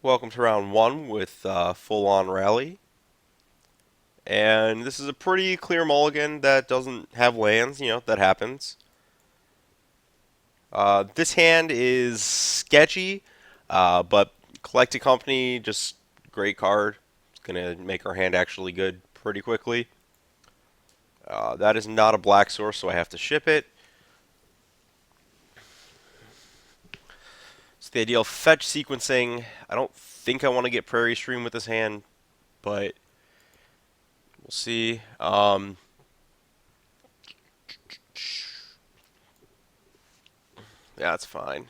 Welcome to round one with Full On Rally. And this is a pretty clear mulligan that doesn't have lands, that happens. This hand is sketchy, but Collected Company, just great card. It's going to make our hand actually good pretty quickly. That is not a black source, so I have to ship it. So the ideal fetch sequencing, I don't think I want to get Prairie Stream with this hand, but we'll see. Yeah, that's fine.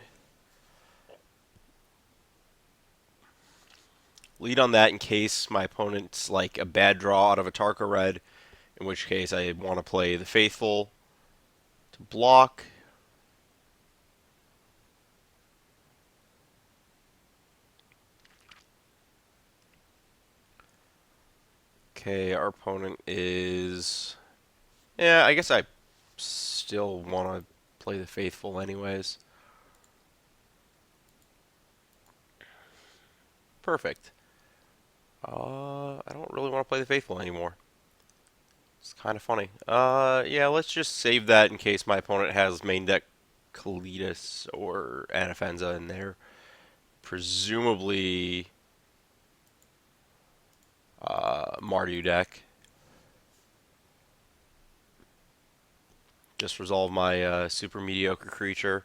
Lead on that in case my opponent's like a bad draw out of a Tarka red, in which case I want to play the Faithful to block. Okay, our opponent is. Yeah, I guess I still want to play the Faithful anyways. Perfect. I don't really want to play the Faithful anymore. It's kind of funny. Yeah, let's just save that in case my opponent has main deck Kalitas or Anafenza in there. Presumably, Mardu deck. Just resolve my super mediocre creature.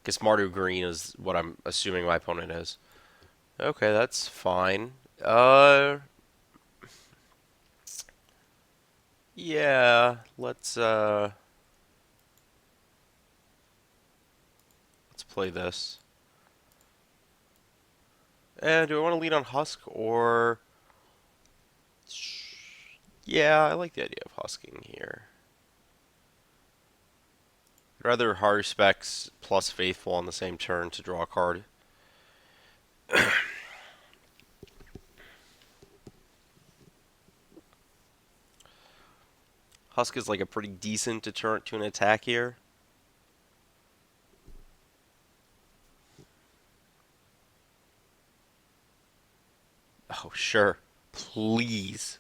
Guess Mardu Green is what I'm assuming my opponent is. Okay, that's fine. Uh, yeah, let's play this. And do I want to lead on Husk or? Yeah, I like the idea of husking here. I'd rather hard specs plus faithful on the same turn to draw a card. Husk is like a pretty decent deterrent to an attack here. Oh, sure. Please.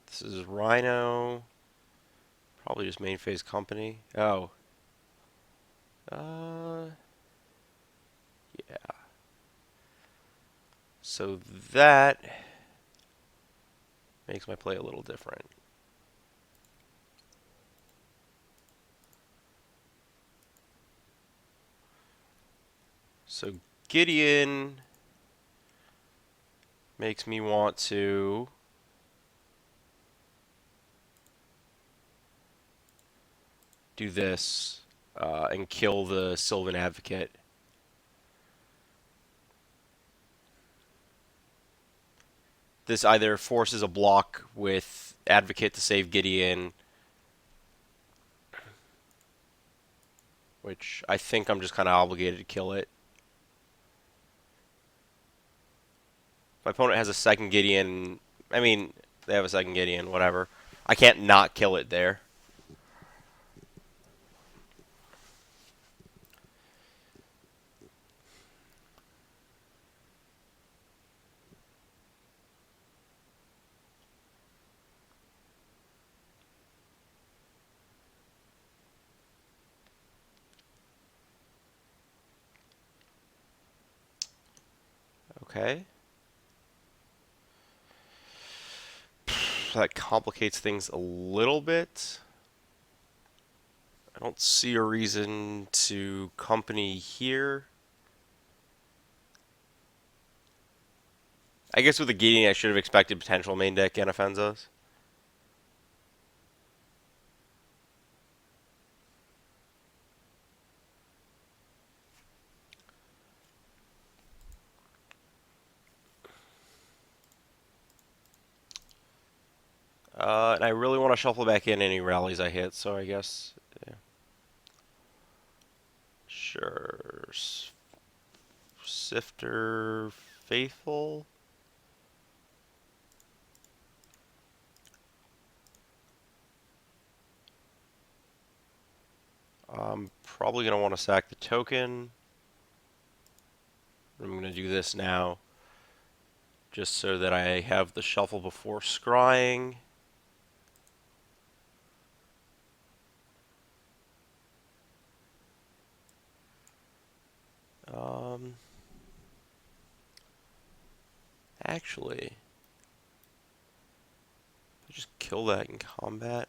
This is Rhino. Probably just main phase company. Oh. Yeah. So that makes my play a little different. So Gideon makes me want to do this and kill the Sylvan Advocate. This either forces a block with Advocate to save Gideon, which I think I'm just kind of obligated to kill it. My opponent has a second Gideon. I mean, they have a second Gideon, whatever. I can't not kill it there. Okay. That complicates things a little bit. I don't see a reason to company here. I guess with the Gideon, I should have expected potential main deck Anafenzas. And I really want to shuffle back in any rallies I hit, so I guess, yeah. Sure. Sifter Faithful. I'm probably going to want to sack the token. I'm going to do this now, just so that I have the shuffle before scrying. Um, Actually, I just kill that in combat.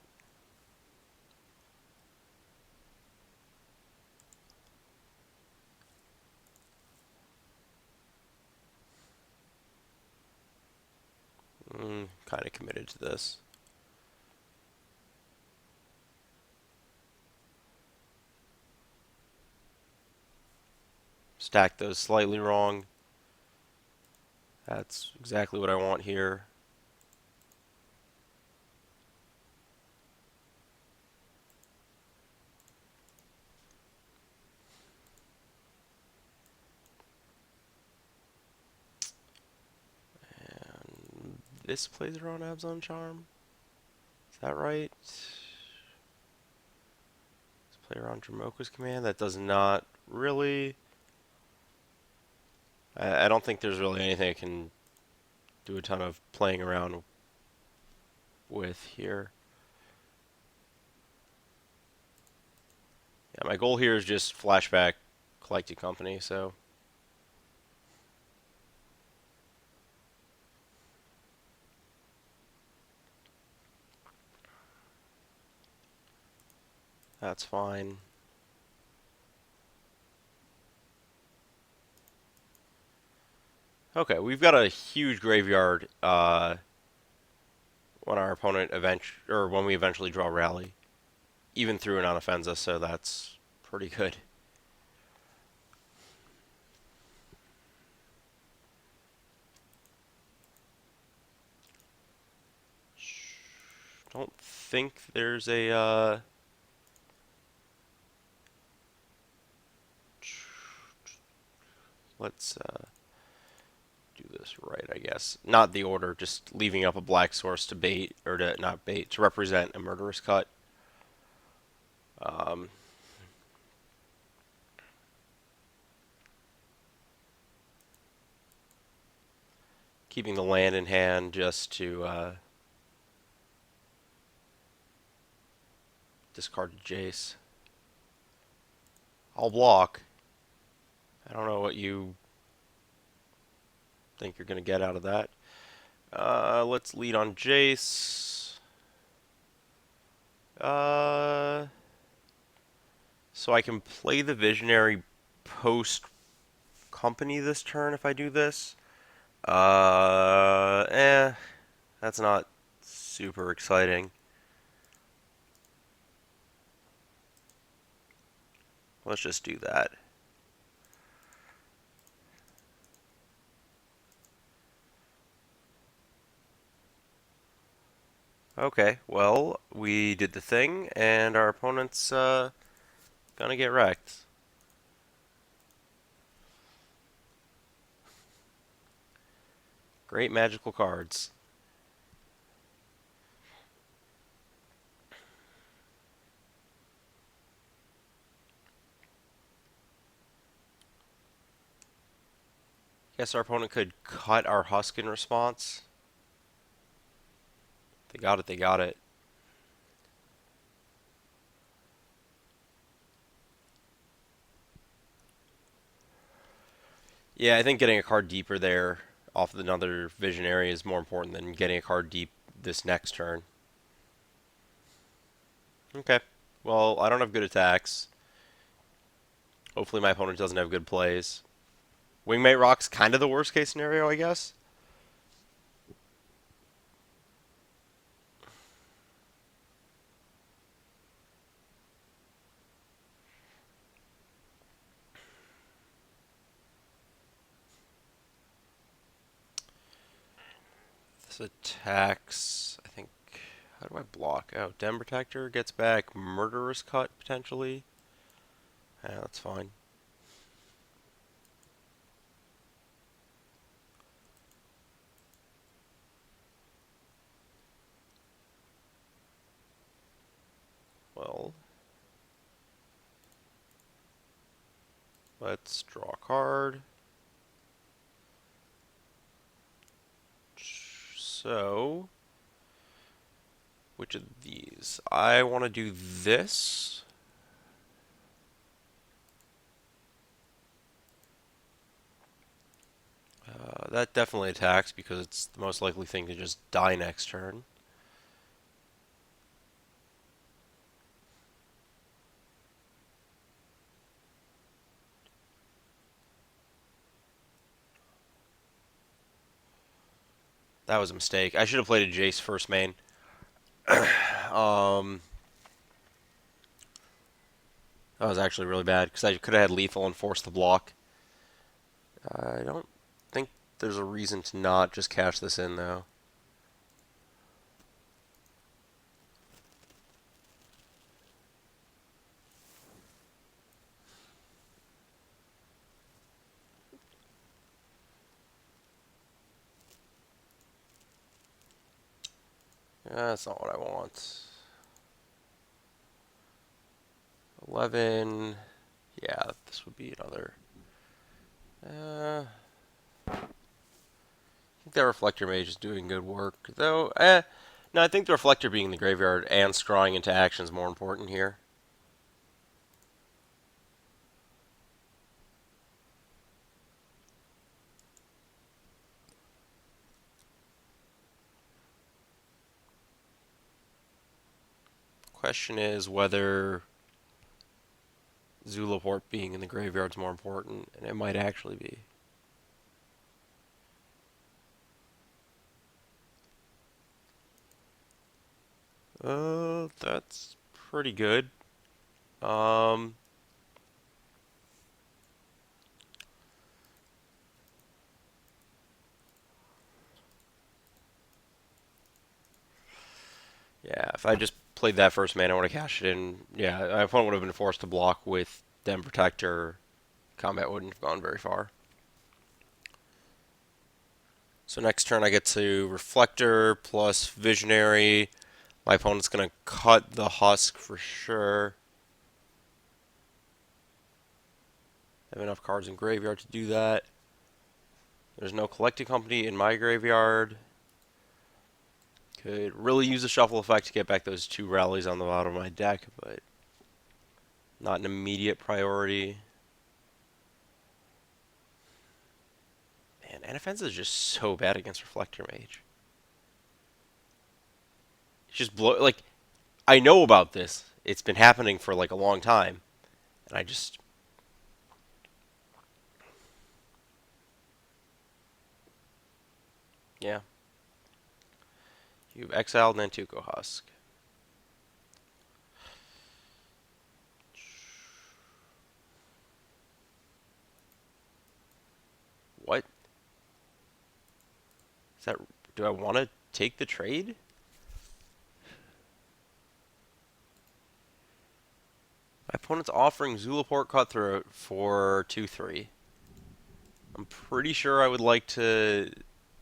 Kind of committed to this. Stack those slightly wrong. That's exactly what I want here. And this plays around Abzan Charm. Is that right? Let's play around Dramoka's command. That does not really. I don't think there's really anything I can do a ton of playing around with here. Yeah, my goal here is just flashback Collected Company, so. That's fine. Okay, we've got a huge graveyard when our opponent when we eventually draw rally, even through an unoffensive, so that's pretty good. Don't think there's a let's do this right, I guess. Not the order, just leaving up a black source to bait, or to not bait, to represent a murderous cut. Um, Keeping the land in hand just to discard Jace. I'll block. I don't know what you think you're going to get out of that. Let's lead on Jace. So I can play the Visionary post Company this turn if I do this. That's not super exciting. Let's just do that. Okay, well, we did the thing, and our opponent's gonna get wrecked. Great magical cards. Guess our opponent could cut our Husk in response. They got it, they got it. Yeah, I think getting a card deeper there off of another Visionary is more important than getting a card deep this next turn. Okay. Well, I don't have good attacks. Hopefully my opponent doesn't have good plays. Wingmate Rock's kind of the worst case scenario, I guess. This attacks, I think. How do I block? Oh, Den Protector gets back Murderous Cut, potentially. Yeah, that's fine. Well, let's draw a card. So, which of these? I want to do this. That definitely attacks because it's the most likely thing to just die next turn. That was a mistake. I should have played a Jace first main. um, that was actually really bad because I could have had lethal and forced the block. I don't think there's a reason to not just cash this in though. That's not what I want. 11. Yeah, this would be another. I think that Reflector Mage is doing good work, though. No, I think the Reflector being in the graveyard and scrawling into action is more important here. Question is whether Zulaport being in the graveyard is more important, and it might actually be. That's pretty good. Um, yeah, if I just played that first mana, I want to cash it in. Yeah, my opponent would have been forced to block with Den Protector. Combat wouldn't have gone very far. So next turn I get to Reflector plus Visionary. My opponent's going to cut the Husk for sure. I have enough cards in graveyard to do that. There's no Collecting Company in my graveyard. Could really use the shuffle effect to get back those 2 rallies on the bottom of my deck, but not an immediate priority. Man, Anafenza is just so bad against Reflector Mage. It's just like I know about this. It's been happening for like a long time, and I just yeah. You've exiled Nantuko Husk. What? Is that? Do I want to take the trade? My opponent's offering Zulaport Cutthroat for 2/3. I'm pretty sure I would like to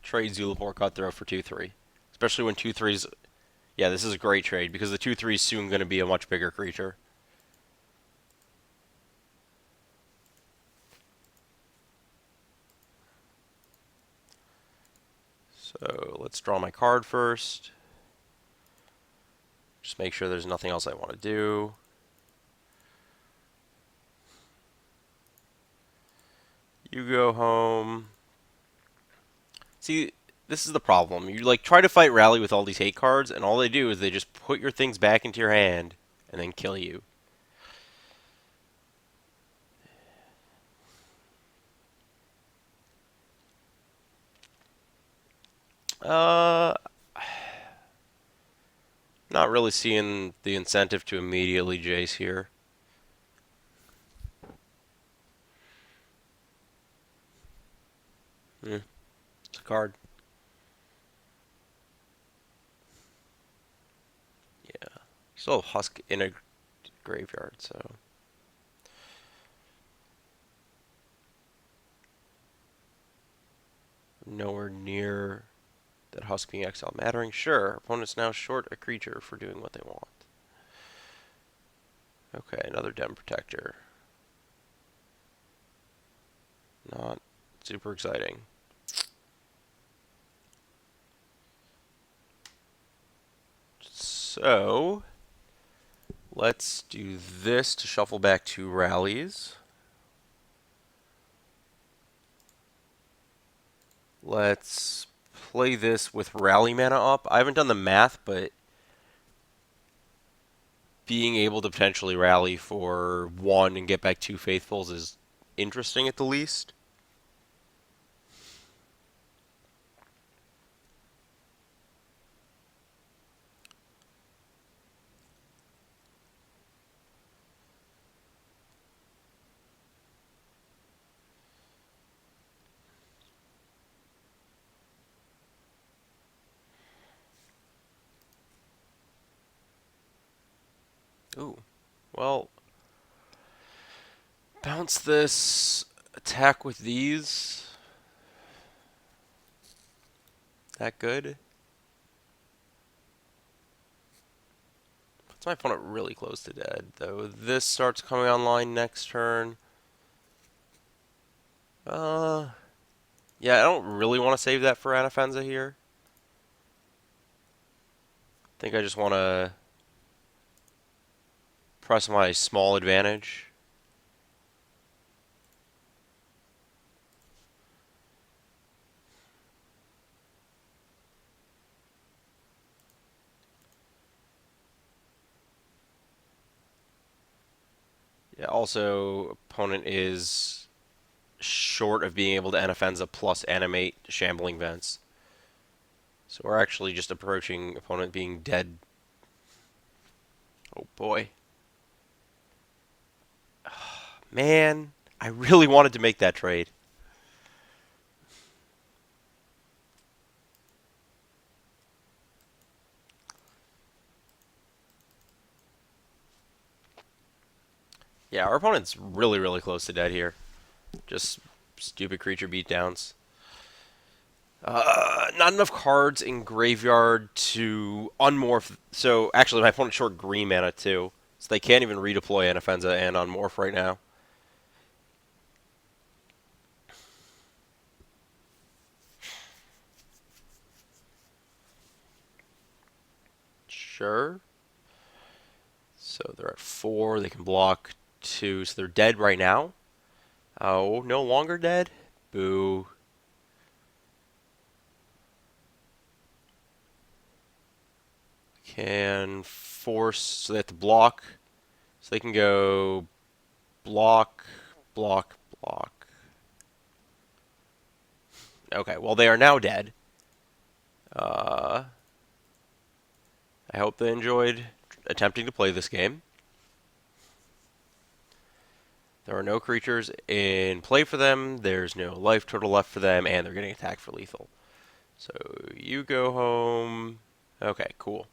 trade Zulaport Cutthroat for 2/3, especially when 2/3's. Yeah, this is a great trade because the 2/3 is soon going to be a much bigger creature. So let's draw my card first. Just make sure there's nothing else I want to do. You go home. See, this is the problem. You like try to fight Rally with all these hate cards, and all they do is they just put your things back into your hand and then kill you. Uh, Not really seeing the incentive to immediately Jace here. It's a card. Still have Husk in a graveyard, so nowhere near that Husk being exiled mattering. Sure, opponent's now short a creature for doing what they want. Okay, another Den Protector. Not super exciting. So, let's do this to shuffle back 2 rallies. Let's play this with rally mana up. I haven't done the math, but being able to potentially rally for 1 and get back 2 Faithfuls is interesting at the least. Ooh. Well, bounce this, attack with these. That good? Puts my opponent really close to dead, though. This starts coming online next turn. Yeah, I don't really want to save that for Anafenza here. I think I just want to press my small advantage. Yeah, also, opponent is short of being able to Anafenza plus animate Shambling Vents. So we're actually just approaching opponent being dead. Oh boy. Man, I really wanted to make that trade. Yeah, our opponent's really, really close to dead here. Just stupid creature beatdowns. Not enough cards in graveyard to unmorph. So actually, my opponent's short green mana too, so they can't even redeploy Anafenza and unmorph right now. Sure. So they're at 4. They can block 2. So they're dead right now. Oh, no longer dead. Boo. Can force. So they have to block. So they can go block, block, block. Okay, well, they are now dead. I hope they enjoyed attempting to play this game. There are no creatures in play for them, there's no life total left for them, and they're getting attacked for lethal. So you go home. Okay, cool.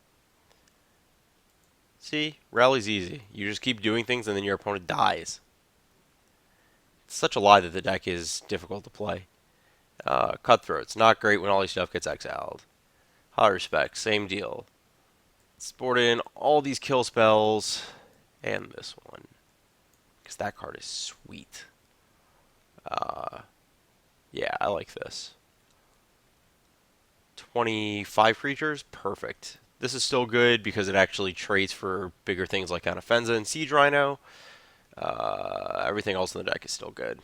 See, rally's easy. You just keep doing things and then your opponent dies. It's such a lie that the deck is difficult to play. Cutthroat's not great when all your stuff gets exiled. High Respect, same deal. Sport in all these kill spells and this one. Because that card is sweet. Yeah, I like this. 25 creatures? Perfect. This is still good because it actually trades for bigger things like Anafenza and Siege Rhino. Everything else in the deck is still good.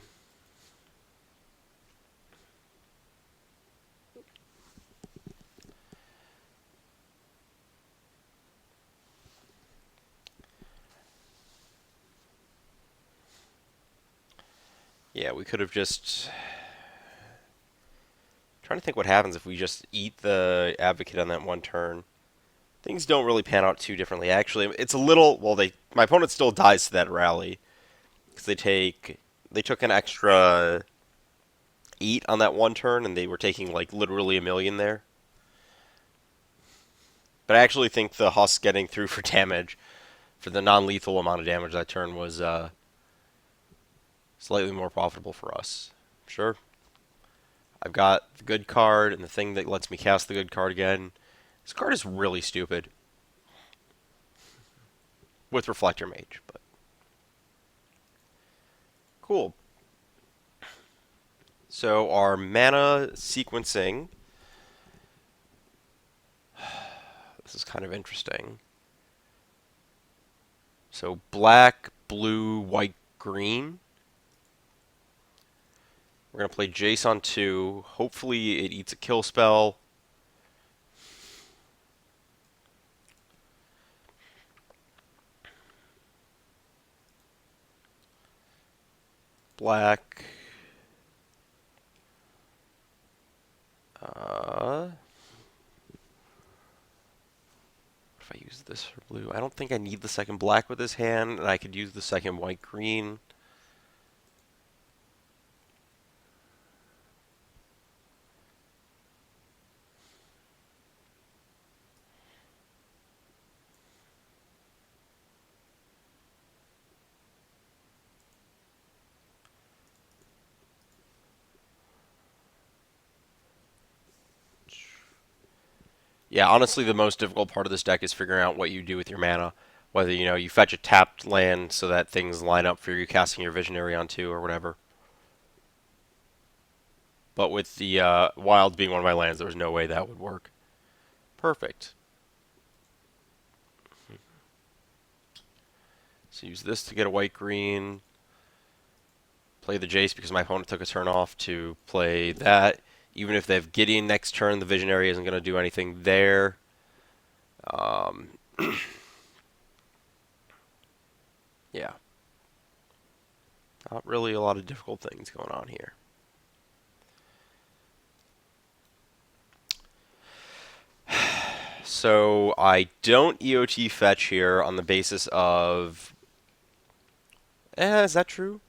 Yeah, we could have just... Trying to think what happens if we just eat the Advocate on that one turn. Things don't really pan out too differently. Actually, it's a little... Well, my opponent still dies to that rally. Because they took an extra 8 on that one turn, and they were taking, like, literally a million there. But I actually think the Husk getting through for damage, for the non-lethal amount of damage that turn, was slightly more profitable for us. Sure, I've got the good card and the thing that lets me cast the good card again. This card is really stupid with Reflector Mage, but cool. So our mana sequencing, this is kind of interesting. So black, blue, white, green. We're going to play Jace on 2. Hopefully it eats a kill spell. Black. If I use this for blue, I don't think I need the second black with this hand, and I could use the second white green. Yeah, honestly, the most difficult part of this deck is figuring out what you do with your mana. Whether, you fetch a tapped land so that things line up for you casting your Visionary on 2 or whatever. But with the Wild being one of my lands, there was no way that would work. Perfect. So use this to get a white-green. Play the Jace because my opponent took a turn off to play that. Even if they have Gideon next turn, the Visionary isn't going to do anything there. Yeah. Not really a lot of difficult things going on here. So I don't EOT fetch here on the basis of... is that true?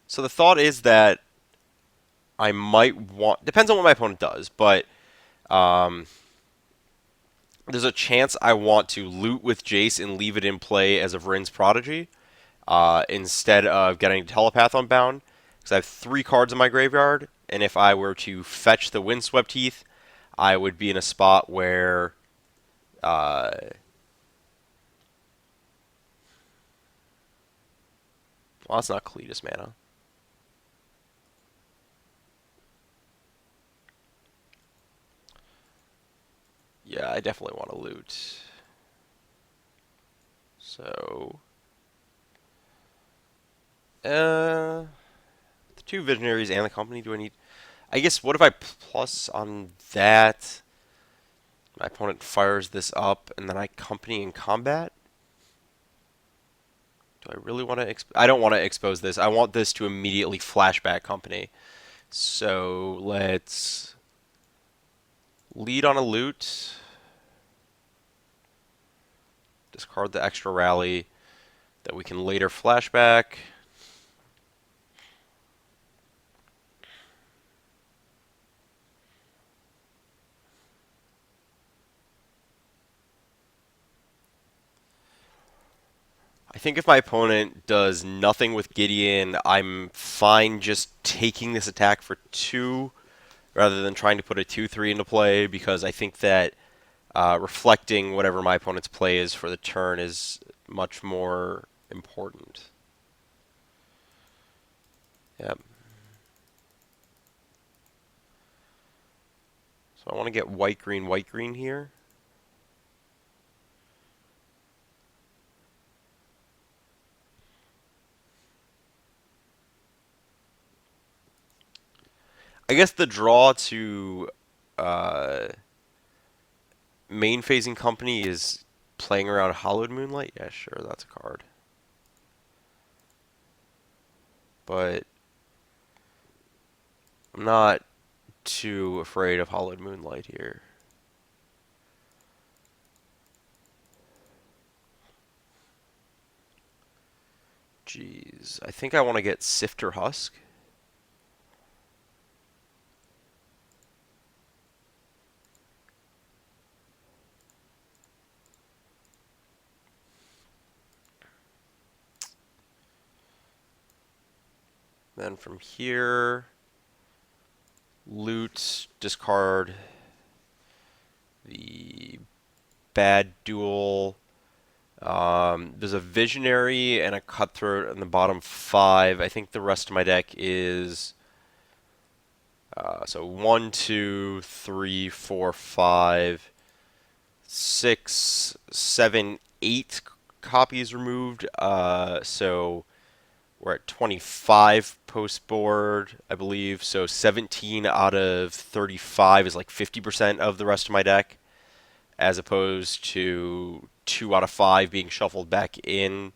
So the thought is that I might want... Depends on what my opponent does, but there's a chance I want to loot with Jace and leave it in play as a Vryn's Prodigy instead of getting Telepath Unbound, because I have 3 cards in my graveyard, and if I were to fetch the Windswept Heath, I would be in a spot where... well, that's not Cletus mana. Yeah, I definitely want to loot. So... the 2 Visionaries and the Company, do I need... I guess, what if I plus on that? My opponent fires this up, and then I Company in combat? Do I really want to... I don't want to expose this. I want this to immediately flashback Company. So, let's... lead on a loot. Discard the extra rally that we can later flashback. I think if my opponent does nothing with Gideon, I'm fine just taking this attack for 2 rather than trying to put a 2-3 into play, because I think that reflecting whatever my opponent's play is for the turn is much more important. Yep. So I want to get white, green here. I guess the draw to main phasing Company is playing around Hallowed Moonlight. Yeah, sure, that's a card. But I'm not too afraid of Hallowed Moonlight here. Jeez, I think I want to get Sifter Husk. Then from here, loot, discard the bad duel. There's a visionary and a cutthroat in the bottom 5. I think the rest of my deck is so 1, 2, 3, 4, 5, 6, 7, 8 copies removed. So we're at 25 post board, I believe. So 17 out of 35 is like 50% of the rest of my deck, as opposed to 2 out of 5 being shuffled back in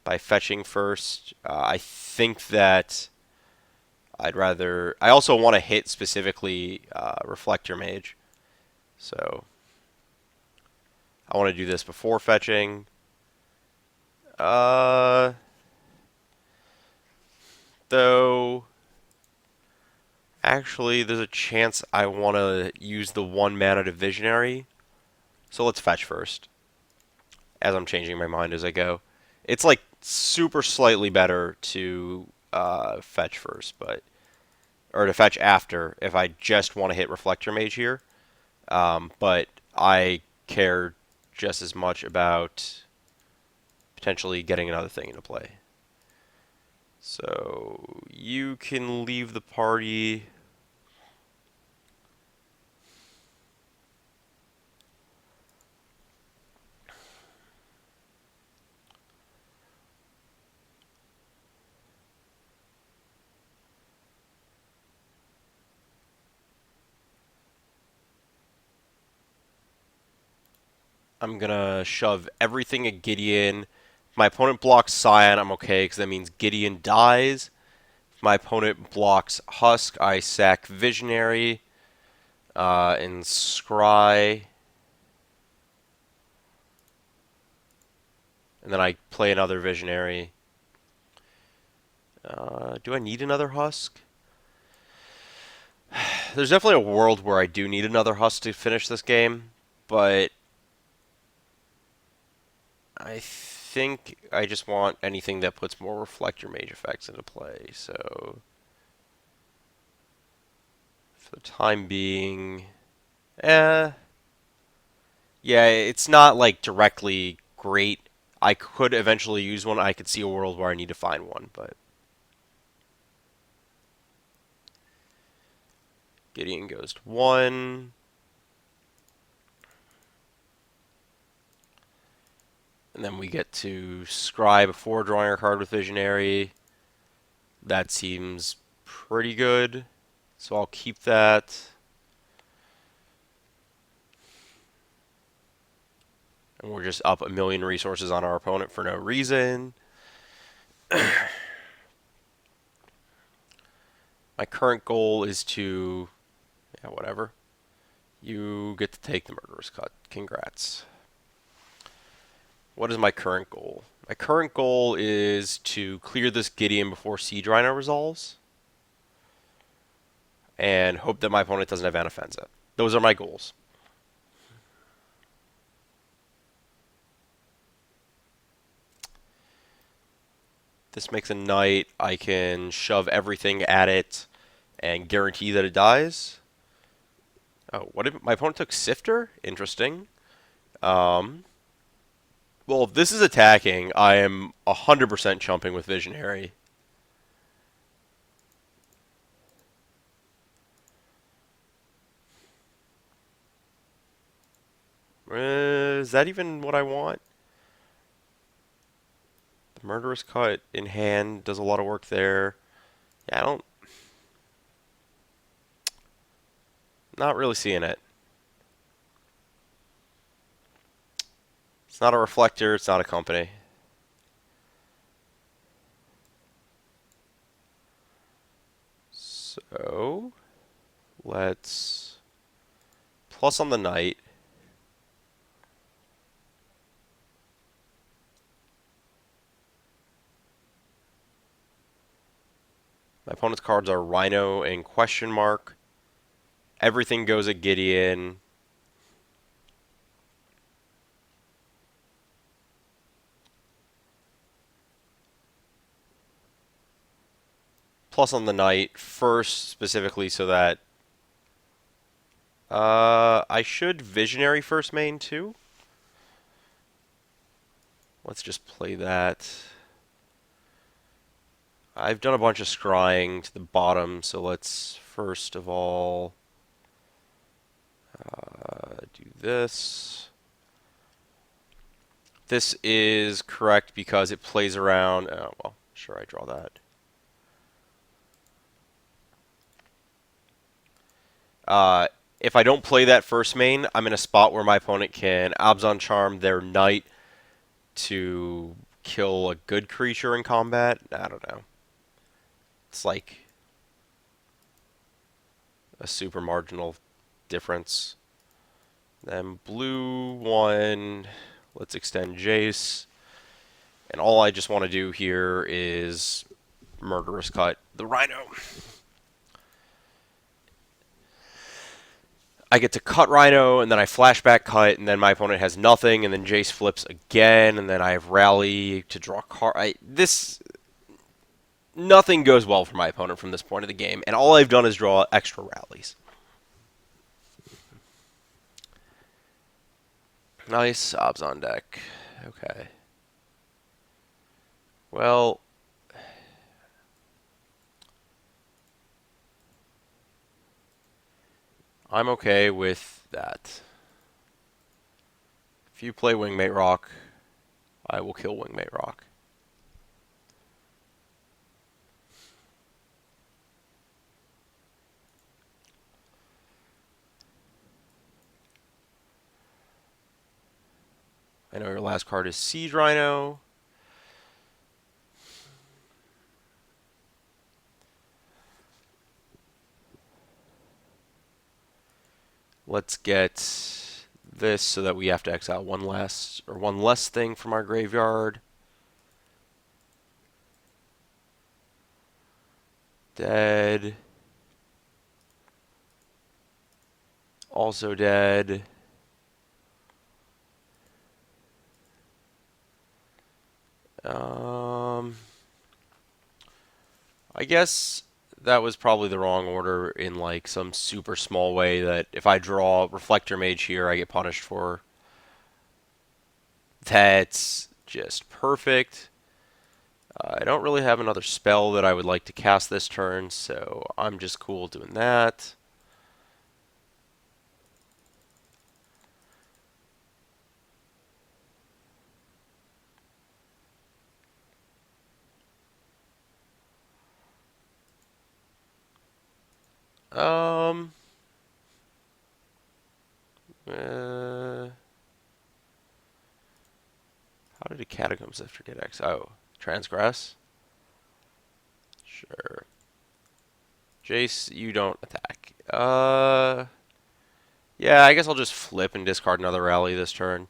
by fetching first. I think that I'd rather. I also want to hit specifically Reflector Mage. So I want to do this before fetching. Uh, though, actually, there's a chance I want to use the 1 mana to Visionary. So let's fetch first, as I'm changing my mind as I go. It's like super slightly better to fetch first, or to fetch after if I just want to hit Reflector Mage here. But I care just as much about potentially getting another thing into play. So you can leave the party. I'm going to shove everything at Gideon. If my opponent blocks Scion, I'm okay, because that means Gideon dies. If my opponent blocks Husk, I sack Visionary and Scry. And then I play another Visionary. Do I need another Husk? There's definitely a world where I do need another Husk to finish this game, but I think I just want anything that puts more Reflector Mage effects into play. So for the time being, yeah, it's not like directly great. I could eventually use one. I could see a world where I need to find one, but Gideon goes to 1. And then we get to scry before drawing our card with Visionary. That seems pretty good. So I'll keep that. And we're just up a million resources on our opponent for no reason. My current goal is to... yeah, whatever. You get to take the Murderous Cut. Congrats. What is my current goal? My current goal is to clear this Gideon before Siege Rhino resolves. And hope that my opponent doesn't have Anafenza. Those are my goals. This makes a knight. I can shove everything at it and guarantee that it dies. Oh, what if my opponent took Sifter? Interesting. Well, if this is attacking, I am 100% chumping with Visionary. Is that even what I want? The Murderous Cut in hand does a lot of work there. Yeah, I don't... not really seeing it. It's not a Reflector, it's not a company. So, let's plus on the knight. My opponent's cards are Rhino and Question Mark. Everything goes at Gideon. plus on the knight first, specifically so that I should visionary first main too. Let's just play that. I've done a bunch of scrying to the bottom, so let's first of all do this. This is correct because it plays around. Oh, well, sure, I draw that. If I don't play that first main, I'm in a spot where my opponent can Abzan Charm their knight to kill a good creature in combat. I don't know. It's like a super marginal difference. Then blue one, let's extend Jace. And all I just want to do here is Murderous Cut the Rhino. I get to cut Rhino, and then I flashback cut, and then my opponent has nothing, and then Jace flips again, and then I have Rally to draw card. Nothing goes well for my opponent from this point of the game, and all I've done is draw extra rallies. Nice Abzan deck. Okay. Well, I'm okay with that. If you play Wingmate Rock, I will kill Wingmate Rock. I know your last card is Siege Rhino. Let's get this so that we have to exile one less thing from our graveyard. Dead. Also dead. I guess that was probably the wrong order in like some super small way that if I draw Reflector Mage here, I get punished for. That's just perfect. I don't really have another spell that I would like to cast this turn, so I'm just cool doing that. Um, how did a Catacombs Lifter get X? Oh, Transgress? Sure. Jace, you don't attack. Yeah, I guess I'll just flip and discard another rally this turn.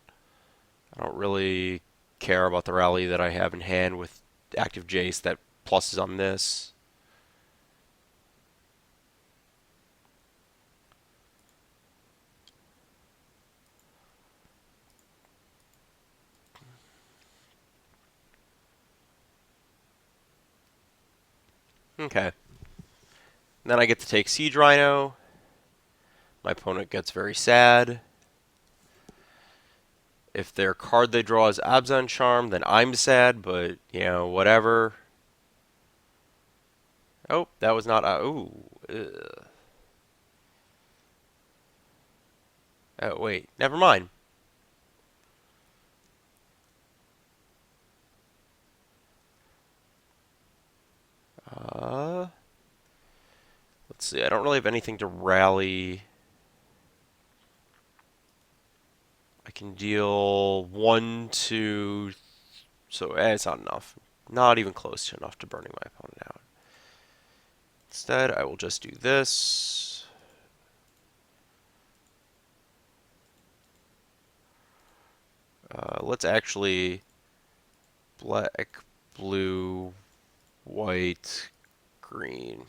I don't really care about the rally that I have in hand with active Jace that pluses on this. Okay. Then I get to take Siege Rhino. My opponent gets very sad. If their card they draw is Abzan Charm, then I'm sad, but, you know, whatever. Oh, that was not... ooh. Ugh. Oh, wait. Never mind. Let's see. I don't really have anything to rally. I can deal 1, 2... So, it's not enough. Not even close to enough to burning my opponent out. Instead, I will just do this. Let's actually black, blue, white, green.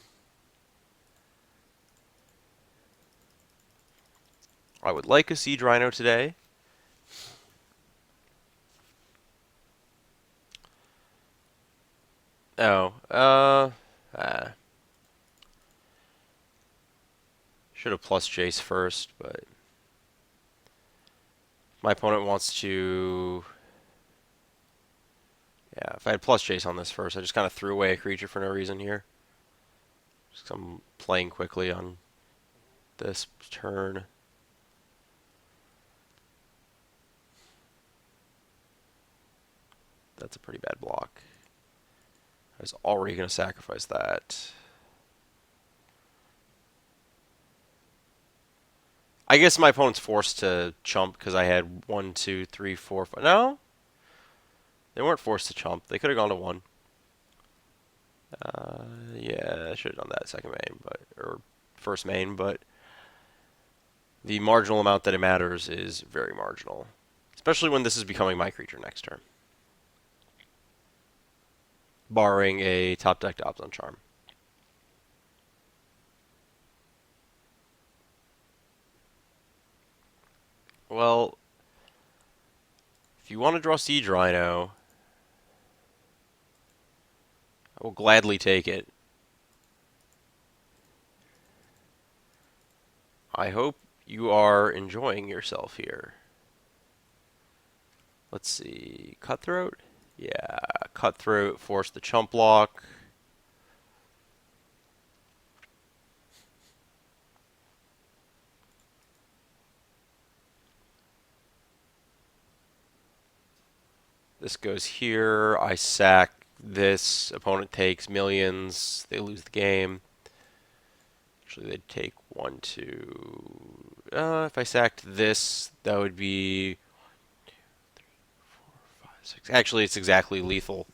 I would like a Siege Rhino today. Oh, Should have plus Jace first, but my opponent wants to. Yeah, if I had plus Jace on this first, I just kind of threw away a creature for no reason here. Just 'cause I'm playing quickly on this turn. That's a pretty bad block. I was already going to sacrifice that. I guess my opponent's forced to chump because I had 1, 2, 3, 4, 5. No, they weren't forced to chump. They could have gone to 1. Yeah, I should have done that second main, or first main, but the marginal amount that it matters is very marginal, especially when this is becoming my creature next turn, barring a top deck Dobson Charm. Well, if you want to draw Siege Rhino, I will gladly take it. I hope you are enjoying yourself here. Let's see. Cutthroat? Yeah, Cutthroat, force the chump block. This goes here. I sack this. Opponent takes millions. They lose the game. Actually, they'd take 1, 2. If I sacked this, that would be 5, 6. Actually, it's exactly lethal.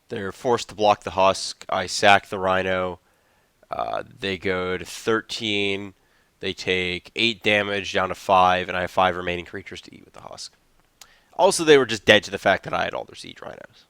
They're forced to block the husk. I sack the rhino. They go to 13. They take 8 damage down to 5, and I have 5 remaining creatures to eat with the husk. Also, they were just dead to the fact that I had all their siege rhinos.